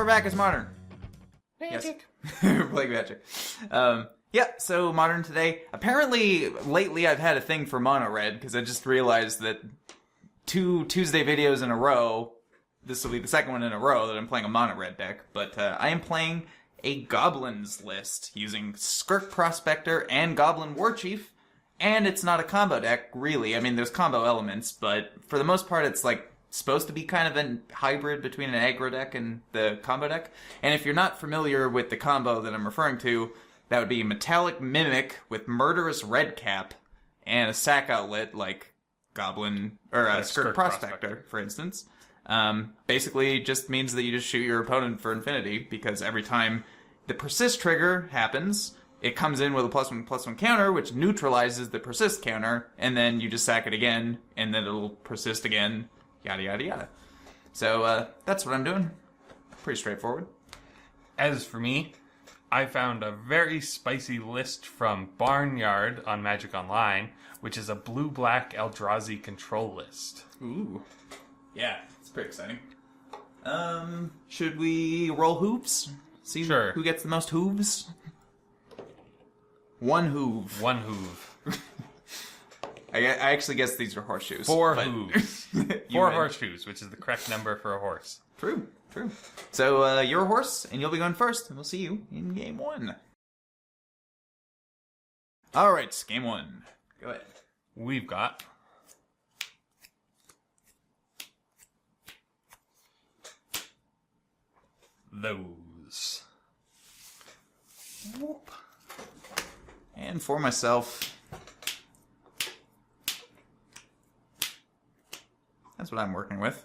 back as Modern. Magic. Yes. We're playing Magic. Yeah, so Modern today. Apparently, lately I've had a thing for Mono Red, because I just realized that 2 Tuesday videos in a row, this will be the second one in a row that I'm playing a Mono Red deck, but I am playing a Goblins list using Skirk Prospector and Goblin Warchief, and it's not a combo deck, really. I mean, there's combo elements, but for the most part it's like supposed to be kind of a hybrid between an aggro deck and the combo deck. And if you're not familiar with the combo that I'm referring to, that would be Metallic Mimic with Murderous Red Cap and a sack outlet like Goblin or Skirk Prospector, for instance. Basically just means that you just shoot your opponent for infinity, because every time the persist trigger happens, it comes in with a +1/+1 counter, which neutralizes the persist counter, and then you just sack it again, and then it'll persist again, yada yada yada. So that's what I'm doing. Pretty straightforward. As for me, I found a very spicy list from Barnyard on Magic Online, which is a blue-black Eldrazi control list. Ooh. Yeah, it's pretty exciting. Should we roll hooves? See Sure. Who gets the most hooves? One hoove. One hoove. I actually guess these are horseshoes. 4 hooves. 4 win. horseshoes, which is the correct number for a horse. True. So you're a horse, and you'll be going first, and we'll see you in game 1. Alright, game 1. Go ahead. We've got those. Whoop. And for myself, that's what I'm working with.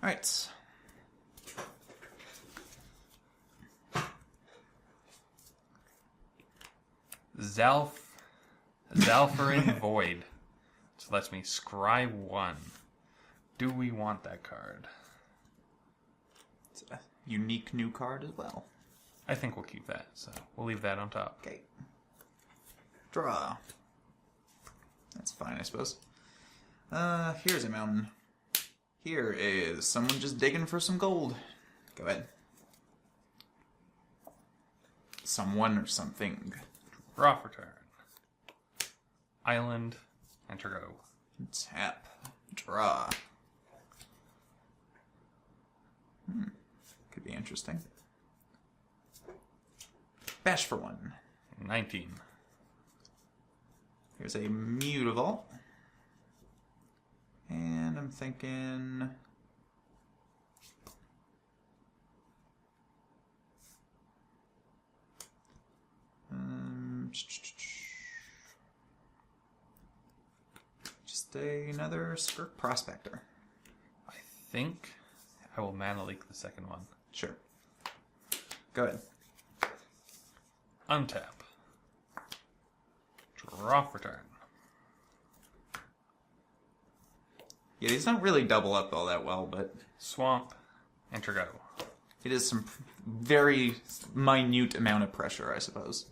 Alright. Zalfarin Void. So lets me scry 1. Do we want that card? It's a unique new card as well. I think we'll keep that, so we'll leave that on top. Okay. Draw. That's fine, I suppose. Here's a mountain. Here is someone just digging for some gold. Go ahead. Someone or something. Draw for turn. Island. Enter go. Tap. Draw. Could be interesting. Bash for 1. 19. Here's a Mutavault. And I'm thinking... just another Skirk Prospector. I think I will mana leak the second one. Sure. Go ahead. Untap. Draw for turn. Yeah, these don't really double up all that well, but... Swamp. Enter go. It is some very minute amount of pressure, I suppose.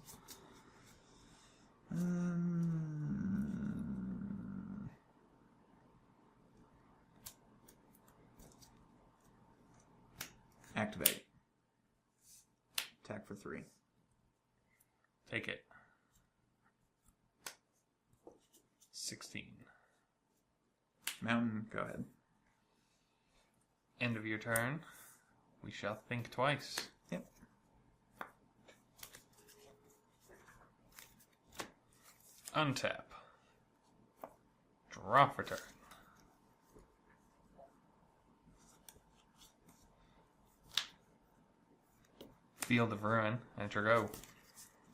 Activate. Attack for 3. Take it. 16. Mountain, go ahead. End of your turn. We shall think twice. Yep. Untap. Draw for turn. Field of Ruin. Enter go.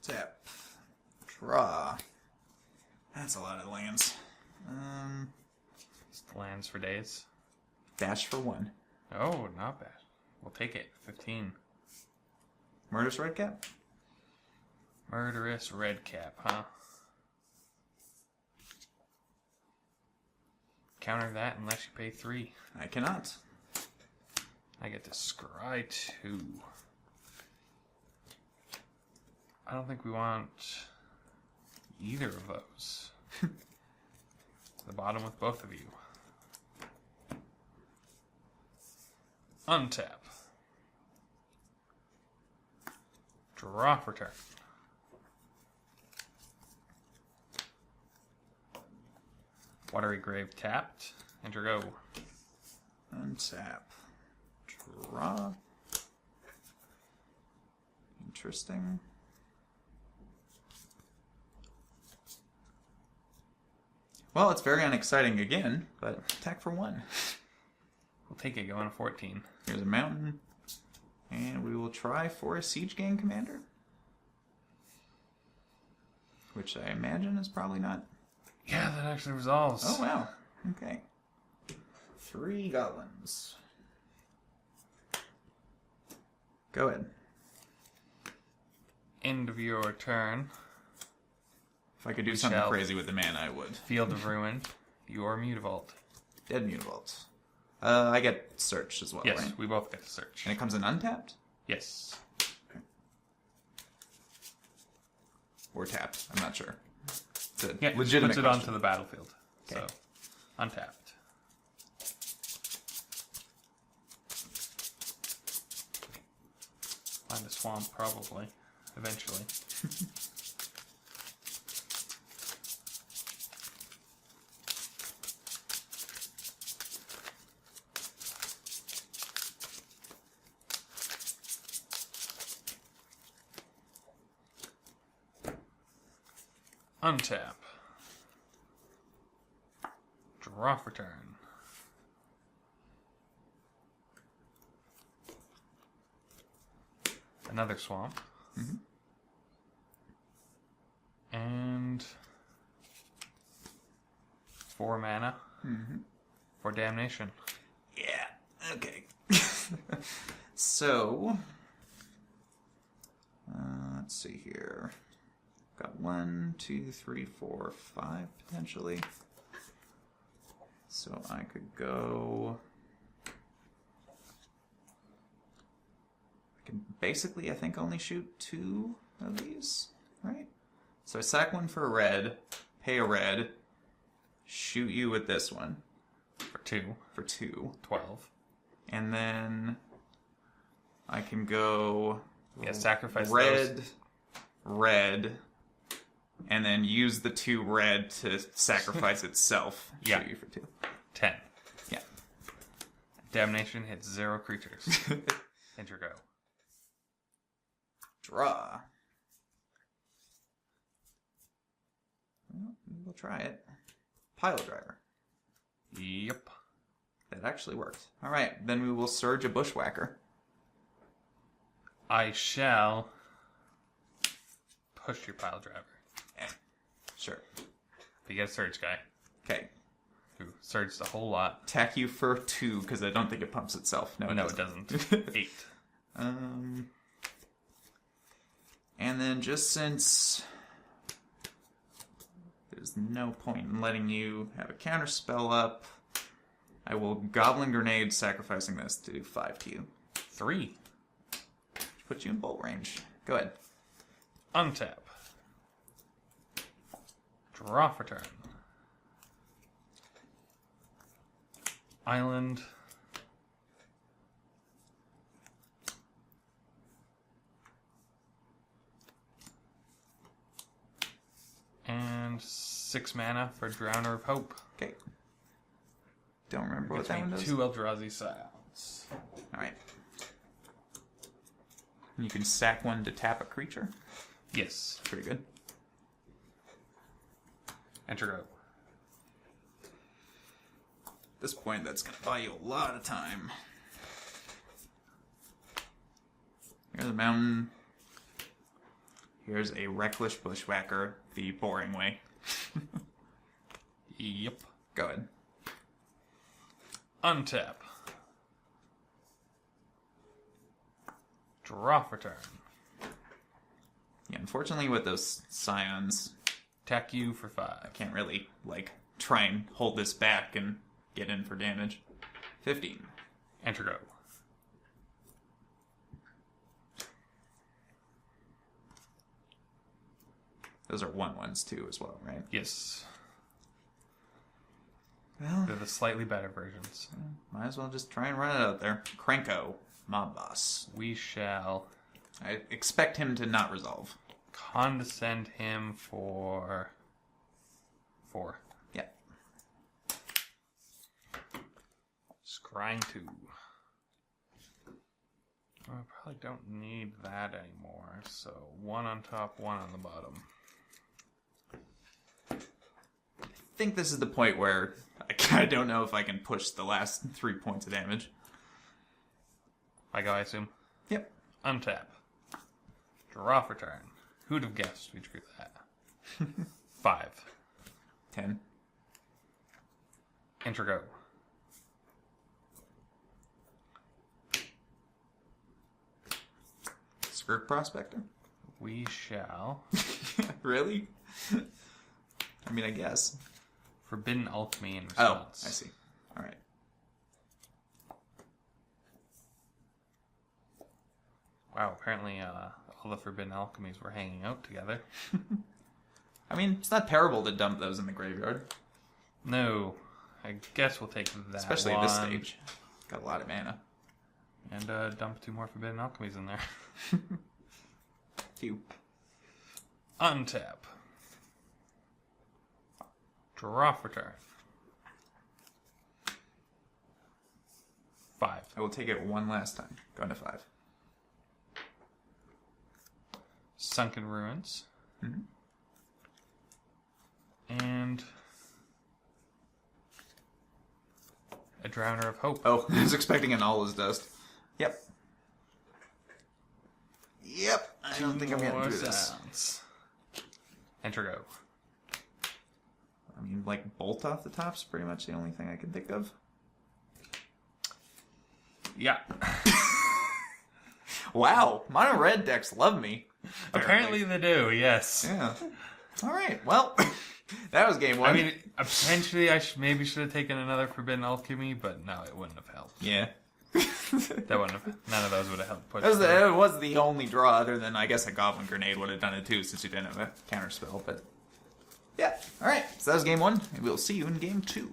Tap. Draw. That's a lot of lands. Lands for days. Dash for 1. Oh, not bad. We'll take it. 15. Murderous Redcap? Murderous Redcap, huh? Counter that unless you pay 3. I cannot. I get to scry 2. I don't think we want either of those. The bottom with both of you. Untap. Draw for turn. Watery Grave tapped. Enter go. Untap. Draw. Interesting. Well, it's very unexciting again, but attack for 1. We'll take it going to 14. Here's a mountain. And we will try for a Siege Gang Commander. Which I imagine is probably not. Yeah, that actually resolves. Oh, wow. Okay. 3 Goblins. Go ahead. End of your turn. If I could do something crazy with the mana, I would. Field of Ruin. Your Mutavault. Dead Mutavault. I get searched as well, Yes, right? we both get to search. And it comes in untapped? Yes. Okay. Or tapped. I'm not sure. It's a Yeah, legitimate puts it question. onto the battlefield. Okay. So, untapped. Find a swamp, probably. Eventually. Untap. Draw for turn. Another swamp. Mm-hmm. And 4 mana for damnation. Yeah. Okay. So, let's see here. Got 1, 2, 3, 4, 5 potentially. So I could go. I can basically, I think, only shoot 2 of these, right? So I sack 1 for a red, pay a red, shoot you with this one. For 2. For 2. 12. And then I can go Yeah, sacrifice red, those. red, and then use the 2 red to sacrifice itself. Yeah. Shoot you for 2. 10. Yeah. Damnation hits 0 creatures. Enter go. Draw. Well, we'll try it. Pile driver. Yep. That actually worked. All right, then we will surge a bushwhacker. I shall push your pile driver. Yeah. Sure. But you get a surge guy Okay. who surged a whole lot. Attack you for 2 because I don't think it pumps itself. No, It doesn't. 8. And then just since there's no point in letting you have a counter spell up, I will Goblin Grenade, sacrificing this to do 5 to you. 3. Which puts you in bolt range. Go ahead. Untap. Draw for turn. Island. And 6 mana for Drowner of Hope. Okay. Don't remember what Gets that one me does. 2 Eldrazi Scions. Alright. You can sack 1 to tap a creature. Yes. Pretty good. Enter go. At this point, that's going to buy you a lot of time. Here's a mountain. Here's a Reckless Bushwhacker, the boring way. Yep. Go ahead. Untap. Draw for turn. Yeah, unfortunately with those Scions, Attack you for 5. I can't really, try and hold this back and get in for damage. 15. Enter go. Those are 1/1s too as well, right? Yes. Well, They're the slightly better versions. might as well just try and run it out there. Cranko, Mob Boss. We shall I expect him to not resolve. Condescend him for 4. Yeah. Scrying 2. I probably don't need that anymore, so 1 on top, 1 on the bottom. I think this is the point where I don't know if I can push the last 3 points of damage. I go, I assume. Yep. Untap. Draw for turn. Who'd have guessed we drew that? 5. 10. Enter go. Script Prospector? We shall. Really? I mean, I guess. Forbidden Alchemy in Oh, response. I see. Alright. Wow, apparently all the Forbidden Alchemies were hanging out together. I mean, it's not terrible to dump those in the graveyard. No, I guess we'll take that Especially at this stage. Got a lot of mana. And dump 2 more Forbidden Alchemies in there. Few. Untap. Draw for turn. 5. I will take it one last time. Going to 5. Sunken Ruins. Mm-hmm. And a Drowner of Hope. Oh, I was expecting an All is Dust. Yep. Yep. I don't think I'm getting through this. Enter go. I mean, like, Bolt off the top's pretty much the only thing I can think of. Yeah. Wow. Mono red decks love me. Apparently they do, yes. Yeah. Alright, well, that was game 1. I mean, potentially I maybe should have taken another Forbidden Alchemy, but no, it wouldn't have helped. Yeah. That wouldn't have. None of those would have helped push. It was the only draw, other than I guess a Goblin Grenade would have done it too, since you didn't have a counter spell. But yeah, all right. So that was game 1, and we'll see you in game 2.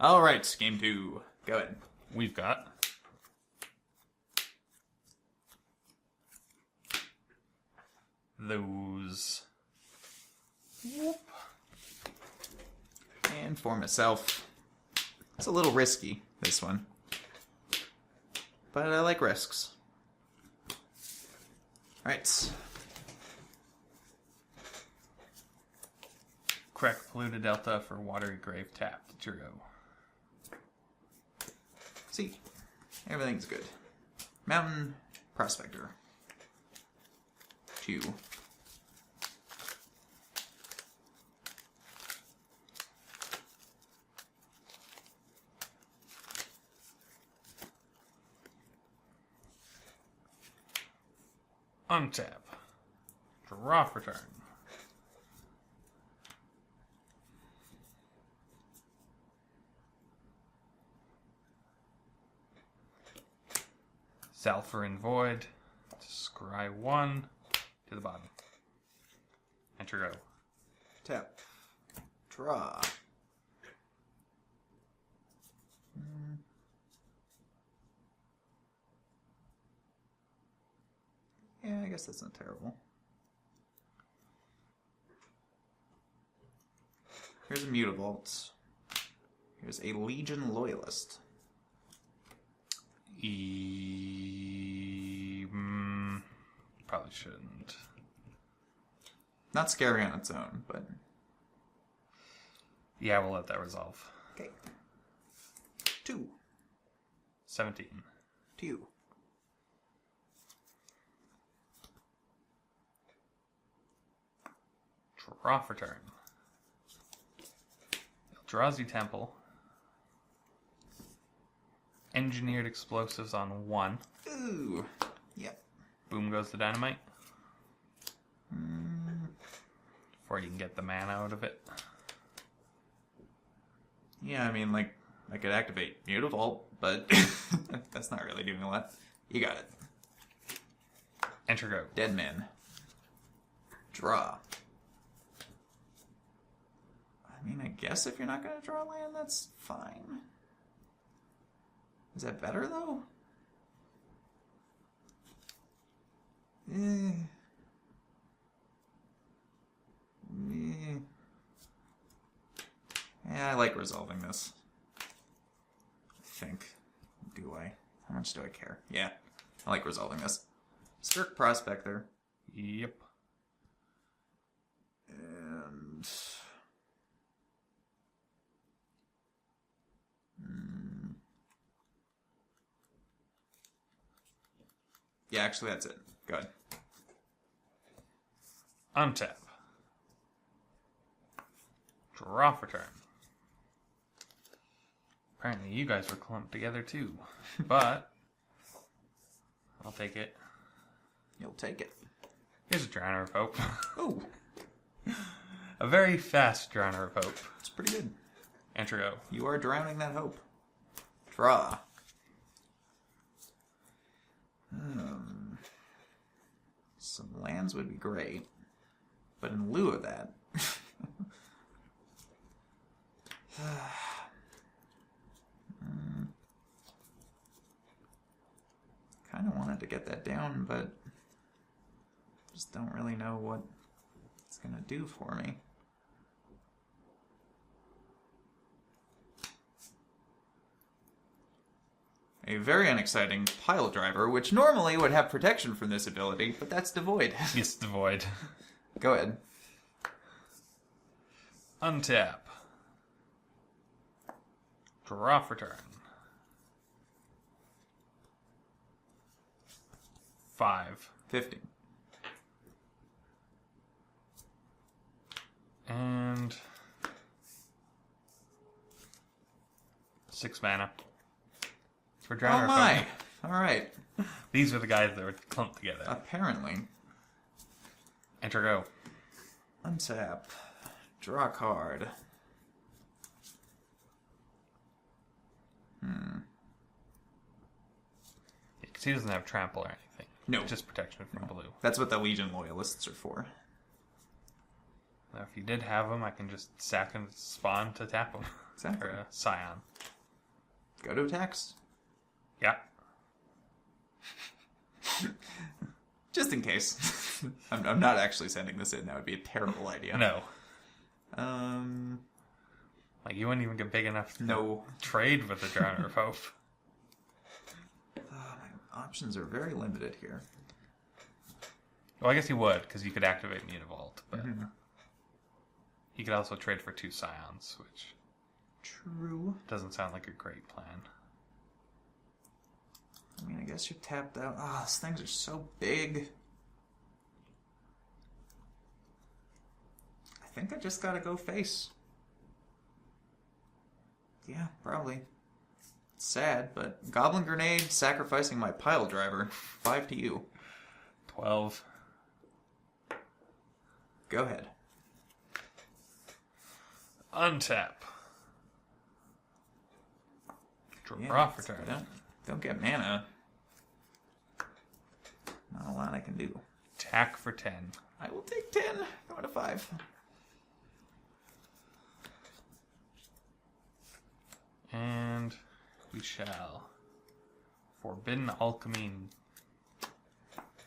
All right, game 2. Go ahead. We've got those. Whoop. And for myself, it's a little risky, this one. But I like risks. Alright. Correct Polluted Delta for Watery Grave tapped. It's your go. See, everything's good. Mountain Prospector. 2. Untap. Draw for turn. Zalfarin Void. Scry 1 to the bottom. Enter go. Tap. Draw. Yeah, I guess that's not terrible. Here's a Mutavault. Here's a Legion Loyalist. Probably shouldn't. Not scary on its own, but... Yeah, we'll let that resolve. Okay. 2. 17. 2. Draw for turn. Eldrazi Temple. Engineered Explosives on 1. Ooh. Yep. Boom goes the dynamite. Before you can get the mana out of it. Yeah, I mean, like, I could activate Mutavault, but that's not really doing a lot. You got it. Enter go. Dead Man. Draw. I mean, I guess if you're not going to draw land, that's fine. Is that better, though? Eh. Eh. Yeah, I like resolving this. I think. Do I? How much do I care? Yeah, I like resolving this. Skirk Prospector. Yep. And... Yeah, actually, that's it. Go ahead. Untap. Draw for turn. Apparently you guys were clumped together too. But I'll take it. You'll take it. Here's a Drowner of Hope. Oh, A very fast Drowner of Hope. it's pretty good. Enter go. You are drowning that hope. Draw. Some lands would be great, but in lieu of that, kind of wanted to get that down, but just don't really know what it's gonna do for me. A very unexciting pile driver, which normally would have protection from this ability, but that's devoid. It's devoid. Go ahead. Untap. Draw for turn. 5. 50. And 6 mana. For Drowner Oh of my! Hope. Alright. These are the guys that were clumped together. Apparently. Enter go. Untap. Draw a card. Because he doesn't have trample or anything. No. Just protection from blue. That's what the Legion Loyalists are for. Now, if you did have him, I can just sack and spawn to tap him. Exactly. Or a Scion. Go to attacks. Yeah. Just in case. I'm not actually sending this in. That would be a terrible idea. No. Like, you wouldn't even get big enough to no. trade with the Drowner of Hope. My options are very limited here. Well, I guess you would, because you could activate Mutavault, but you could also trade for 2 Scions, which True. doesn't sound like a great plan. I mean, I guess you're tapped out. Ah, these things are so big. I think I just gotta go face. Yeah, probably. It's sad, but Goblin Grenade, sacrificing my pile driver. 5 to you. 12. Go ahead. Untap. Draw for turn. Don't get mana. Not a lot I can do. Attack for 10. I will take 10. Go to 5. And we shall Forbidden Alchemy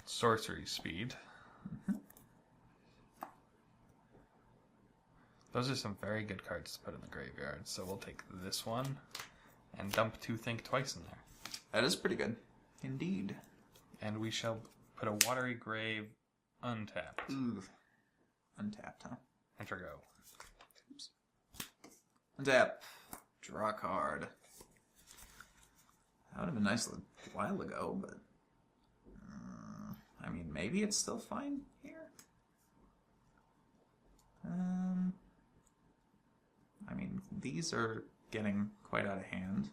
Sorcery Speed. Those are some very good cards to put in the graveyard, so we'll take this one and dump 2 Think Twice in there. That is pretty good. Indeed. And we shall put a Watery Grave untapped. Ooh. Untapped, huh? Enter go. Oops. Untap. Draw a card. That would have been nice a while ago, but... I mean, maybe it's still fine here? I mean, these are getting quite out of hand.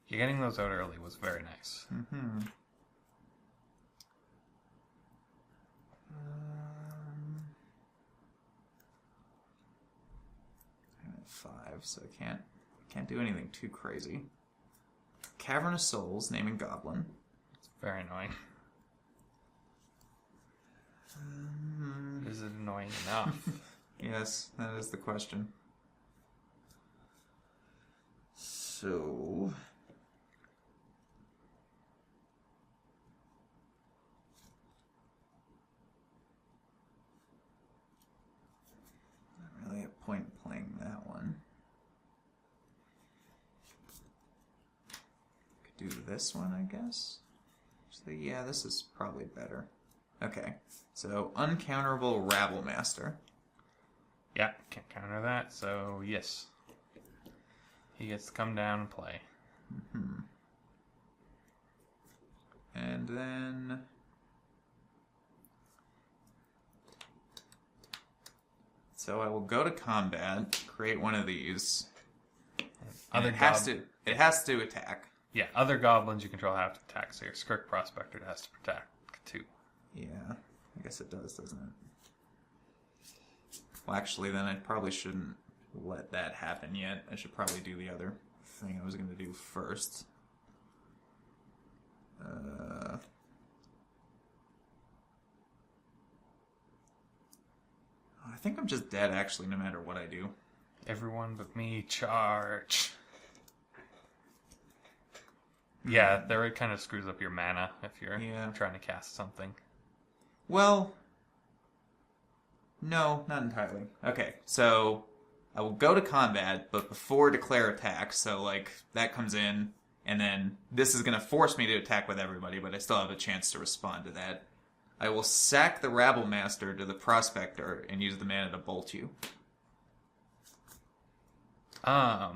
Yeah, getting those out early was very nice. I'm at 5, so I can't do anything too crazy. Cavern of Souls, naming Goblin. It's very annoying. Is it annoying enough? Yes, that is the question. So... not really a point in playing that one. Could do this one, I guess. So yeah, this is probably better. Okay, so uncounterable Rabble Master. Yeah, can't counter that, so yes. He gets to come down and play. Mm-hmm. And then... so I will go to combat, create one of these. Other it has to attack. Yeah, other goblins you control have to attack, so your Skirk Prospector has to protect too. Yeah, I guess it does, doesn't it? Well, actually, then I probably shouldn't let that happen yet. I should probably do the other thing I was going to do first. I think I'm just dead, actually, no matter what I do. Everyone but me, charge. Yeah, that kind of screws up your mana if you're trying to cast something. Well, no, not entirely. Okay, so I will go to combat, but before declare attack, so like that comes in, and then this is going to force me to attack with everybody, but I still have a chance to respond to that. I will sack the Rabble Master to the Prospector and use the mana to bolt you. How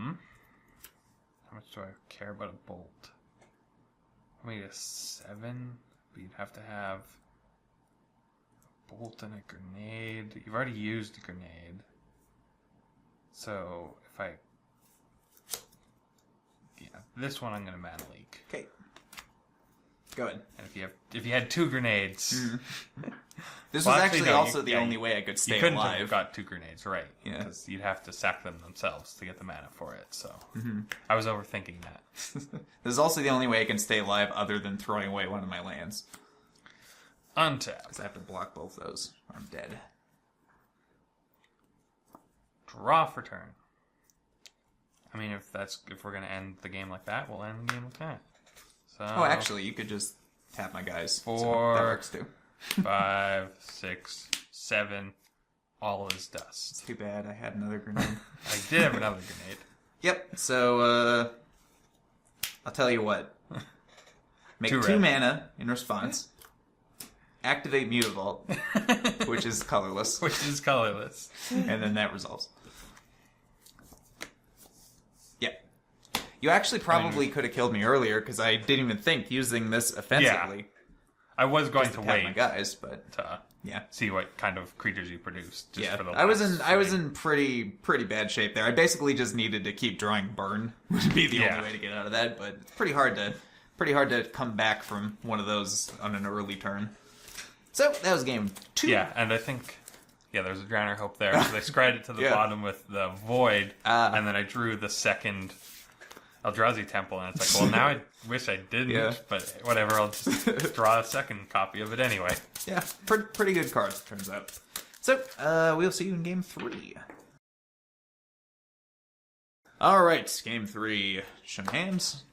much do I care about a bolt? Maybe a 7, but you'd have to have a bolt and a grenade. You've already used a grenade. So, if I... yeah, this one I'm going to mana leak. Okay. Go ahead. And if you had 2 grenades... This was actually also the only way I could stay alive. You couldn't have got 2 grenades, right. Yeah. Because you'd have to sack them themselves to get the mana for it, so... I was overthinking that. This is also the only way I can stay alive other than throwing away one of my lands. Untap. Because I have to block both those, or I'm dead. Draw for turn. I mean, if we're going to end the game like that, we'll end the game like that. So, oh, actually, you could just tap my guys. 4, so that works too. 5, 6, 7, all is dust. It's too bad I had another grenade. I did have another grenade. Yep, so, I'll tell you what. Make 2 mana in response. Activate Mutavault, which is colorless. And then that resolves. Yeah. You actually probably could have killed me earlier, because I didn't even think using this offensively. Yeah. I was going to wait my guys, but to yeah, see what kind of creatures you produce. Just yeah, for the I was in pretty bad shape there. I basically just needed to keep drawing burn, would be the only way to get out of that. But it's pretty hard to come back from one of those on an early turn. So that was game 2. Yeah, and I think there's a Drowner Hope there. So they scryed it to the bottom with the Void, and then I drew the second Eldrazi Temple, and it's like, well, now I wish I didn't, but whatever, I'll just draw a second copy of it anyway. Yeah, pretty good cards, it turns out. So, we'll see you in game 3. Alright, game 3. Show hands.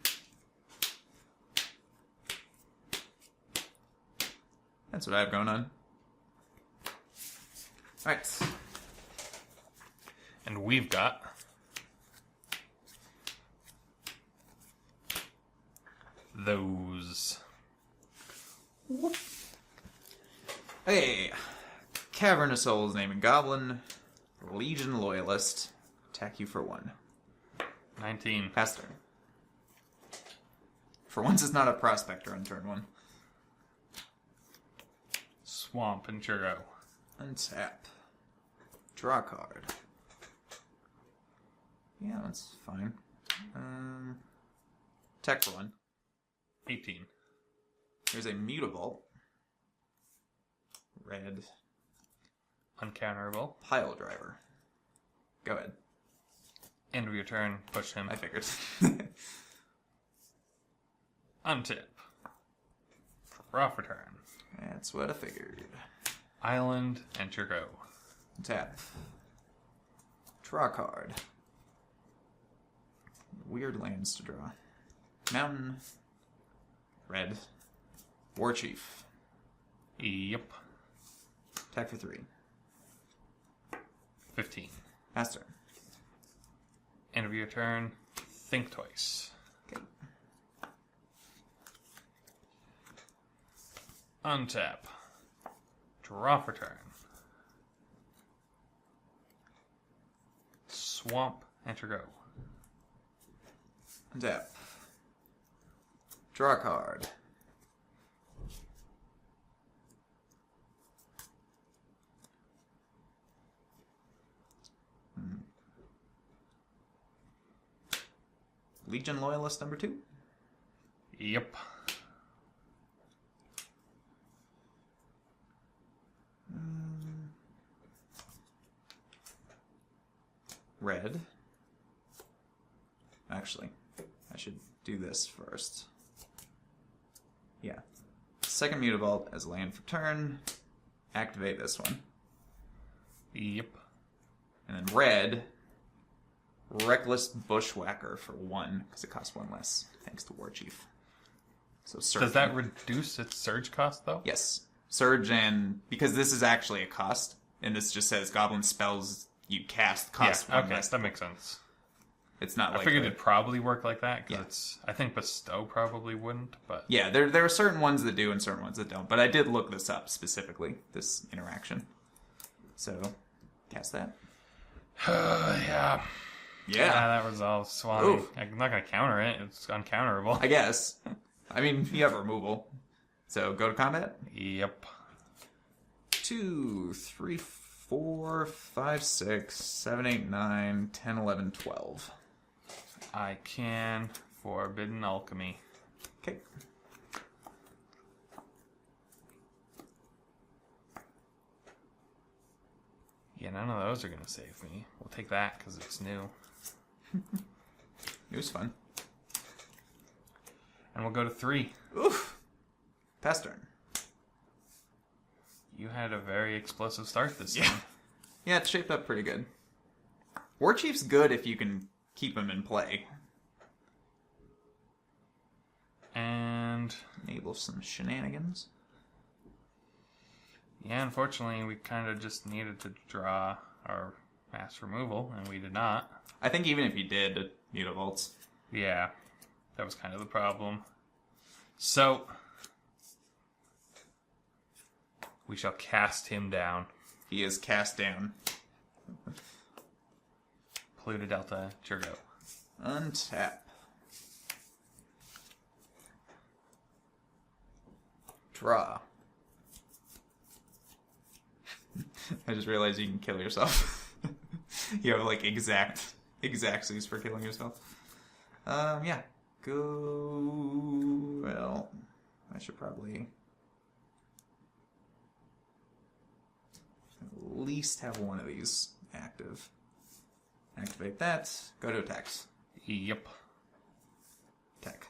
That's what I have going on. Alright. And we've got... those. Hey, Cavernous Souls, naming Goblin, Legion Loyalist, attack you for 1. 19. Pass turn. For once, it's not a Prospector on turn 1. Swamp and Churro. Untap. Draw a card. Yeah, that's fine. Tech for 1. 18. Here's a Mutavault. Red. Uncounterable. Pile Driver. Go ahead. End of your turn. Push him. I figured. Untip. Draw for turn. That's what I figured. Island. Enter go. Tap. Draw a card. weird lands to draw. Mountain. Red. War Chief. Yep. Attack for 3. 15. Pass turn. End of your turn. Think twice. Okay. Untap. Draw for turn. Swamp. Enter go. Untap. Draw a card. Legion Loyalist number 2. Yep. Red. Actually, I should do this first. Yeah. Second Mutavault as land for turn. Activate this one. Yep. And then red. Reckless Bushwhacker for 1, because it costs 1 less, thanks to War Chief. So Surge. Does that reduce its surge cost, though? Yes. Surge, and because this is actually a cost, and this just says Goblin spells you cast cost 1 okay, less. that makes sense. It's not like... I figured it'd probably work like that, because Yeah. it's... I think Bestow probably wouldn't, but... Yeah, there are certain ones that do and certain ones that don't, but I did look this up specifically, this interaction. So, cast that. Yeah. Yeah. That resolves Swami. Oof. I'm not going to counter it. It's uncounterable. I guess. I mean, you have removal. So, go to combat. Yep. 2, 3, 4, 5, 6, 7, 8, 9, 10, 11, 12. I can Forbidden Alchemy. Okay. Yeah, none of those are going to save me. We'll take that because it's new. It was fun. And we'll go to 3. Oof. Pass turn. You had a very explosive start this Yeah. time. Yeah, it's shaped up pretty good. War Chief's good if you can keep him in play. And... Enable some shenanigans. yeah, unfortunately, we kind of just needed to draw our mass removal, and we did not. I think even if you did, Mutavaults. Yeah, that was kind of the problem. So, we shall cast him down. He is cast down. Pluto Delta, Jurgo. Untap. Draw. I just realized you can kill yourself. You have like exactsies for killing yourself. Yeah. Go. Well, I should probably at least have one of these active. Activate that. Go to attacks. Yep. Attack.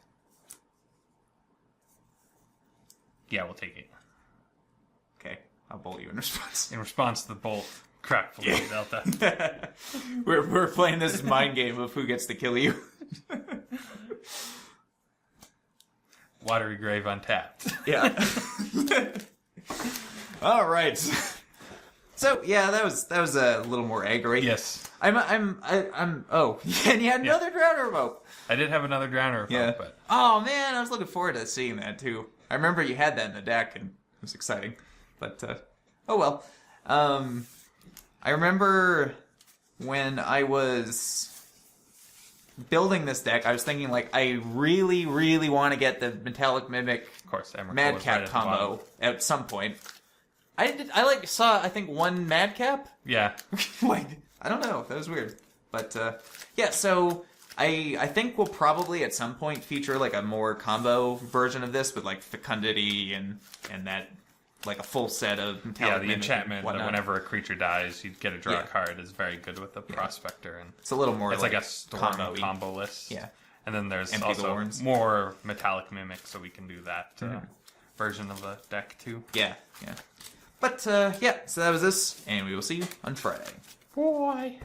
Yeah, we'll take it. Okay, I'll bolt you in response. In response to the bolt, crap, Pluto Delta. We're playing this mind game of who gets to kill you. Watery Grave untapped. Yeah. All right. So yeah, that was a little more aggro. Yes. I'm. Oh, and you had another Drowner Revoke. I did have another Drowner Revoke, Yeah. but Oh man, I was looking forward to seeing that too. I remember you had that in the deck, and it was exciting. But oh well. I remember when I was building this deck, I was thinking like I really, really want to get the Metallic Mimic of course, Emrakul was Madcap right at the combo bottom. at some point. I saw I think one Madcap. Yeah. Like I don't know, that was weird. But yeah, so I think we'll probably at some point feature like a more combo version of this with like Fecundity and that like a full set of Metallic Yeah, the Mimic enchantment and that whatnot. whenever a creature dies, you get a draw Yeah. card is very good with the Prospector. And It's a little more it's like a storm combo-y. combo list. Yeah. And then there's Empty also Lords. more Metallic Mimic, so we can do that version of the deck too. Yeah, yeah. But yeah, so that was this, and we will see you on Friday. Bye.